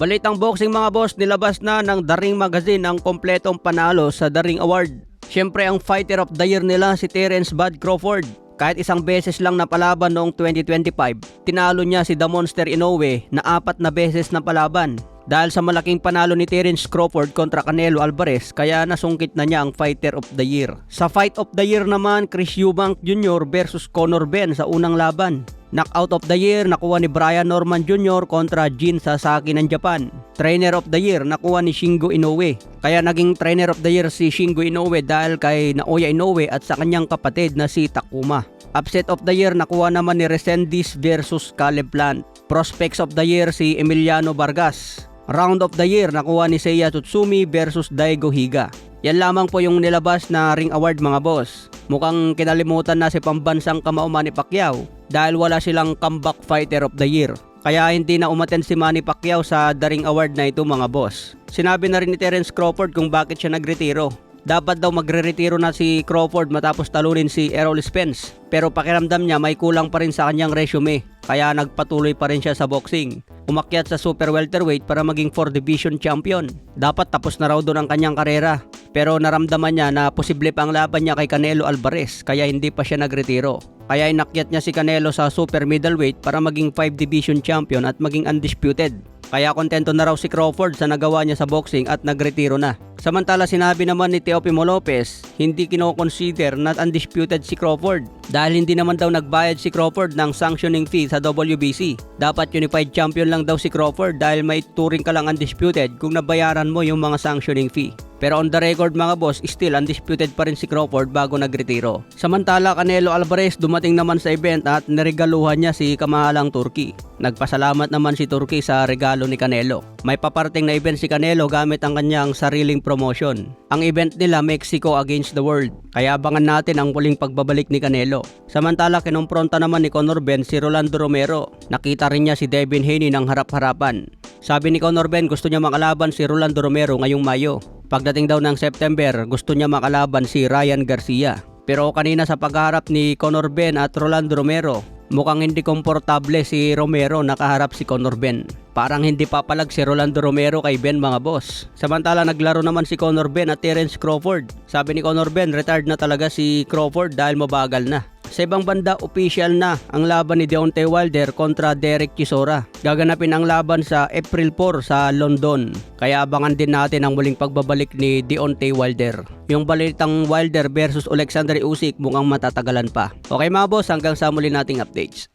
Balitang boxing mga boss, nilabas na ng The Ring Magazine ang kompletong panalo sa The Ring Award. Siyempre ang Fighter of the Year nila si Terence "Bud" Crawford. Kahit isang beses lang napalaban noong 2025, tinalo niya si The Monster Inoue na 4 na beses na palaban. Dahil sa malaking panalo ni Terence Crawford kontra Canelo Alvarez, kaya nasungkit na niya ang Fighter of the Year. Sa Fight of the Year naman, Chris Eubank Jr. versus Conor Benn sa unang laban. Knockout of the Year nakuha ni Brian Norman Jr. kontra Jin Sasaki ng Japan. Trainer of the Year nakuha ni Shingo Inoue. Kaya naging Trainer of the Year si Shingo Inoue dahil kay Naoya Inoue at sa kanyang kapatid na si Takuma. Upset of the Year nakuha naman ni Resendiz versus Caleb Plant. Prospects of the Year si Emiliano Vargas. Round of the Year nakuha ni Seiya Tsutsumi versus Daigo Higa. Yan lamang po yung nilabas na Ring Award mga boss. Mukhang kinalimutan na si pambansang kamao Manny Pacquiao dahil wala silang Comeback Fighter of the Year. Kaya hindi na umattend si Manny Pacquiao sa The Ring Award na ito mga boss. Sinabi na rin ni Terence Crawford kung bakit siya nagretiro. Dapat daw magre-retiro na si Crawford matapos talunin si Errol Spence. Pero pakiramdam niya may kulang pa rin sa kanyang resume. Kaya nagpatuloy pa rin siya sa boxing. Umakyat sa super welterweight para maging 4 division champion. Dapat tapos na raw doon ang kanyang karera. Pero naramdaman niya na posible pa ang laban niya kay Canelo Alvarez kaya hindi pa siya nagretiro. Kaya inakyat niya si Canelo sa super middleweight para maging 5 division champion at maging undisputed. Kaya kontento na raw si Crawford sa nagawa niya sa boxing at nagretiro na. Samantala sinabi naman ni Teofimo Lopez, hindi kinoconsider na undisputed si Crawford dahil hindi naman daw nagbayad si Crawford ng sanctioning fee sa WBC. Dapat unified champion lang daw si Crawford dahil may turing ka lang undisputed kung nabayaran mo yung mga sanctioning fee. Pero on the record mga boss, still undisputed pa rin si Crawford bago nagretiro. Samantala Canelo Alvarez dumating naman sa event at niregaluhan niya si kamahalang Turkey. Nagpasalamat naman si Turkey sa regalo ni Canelo. May paparting na event si Canelo gamit ang kanyang sariling promotion. Ang event nila Mexico against the world. Kaya abangan natin ang muling pagbabalik ni Canelo. Samantala kinumpronta naman ni Conor Benn si Rolando Romero. Nakita rin niya si Devin Haney ng harap-harapan. Sabi ni Conor Benn gusto niya makalaban si Rolando Romero ngayong Mayo. Pagdating daw ng September, gusto niya makalaban si Ryan Garcia. Pero kanina sa pagharap ni Conor Benn at Rolando Romero, mukhang hindi komportable si Romero nakaharap si Conor Benn. Parang hindi papalag si Rolando Romero kay Benn mga boss. Samantala naglaro naman si Conor Benn at Terence Crawford. Sabi ni Conor Benn, retired na talaga si Crawford dahil mabagal na. Sa ibang banda, official na ang laban ni Deontay Wilder kontra Derek Chisora. Gaganapin ang laban sa April 4 sa London. Kaya abangan din natin ang muling pagbabalik ni Deontay Wilder. Yung balitang Wilder versus Alexander Usyk mukhang matatagalan pa. Okay mga boss, hanggang sa muli nating updates.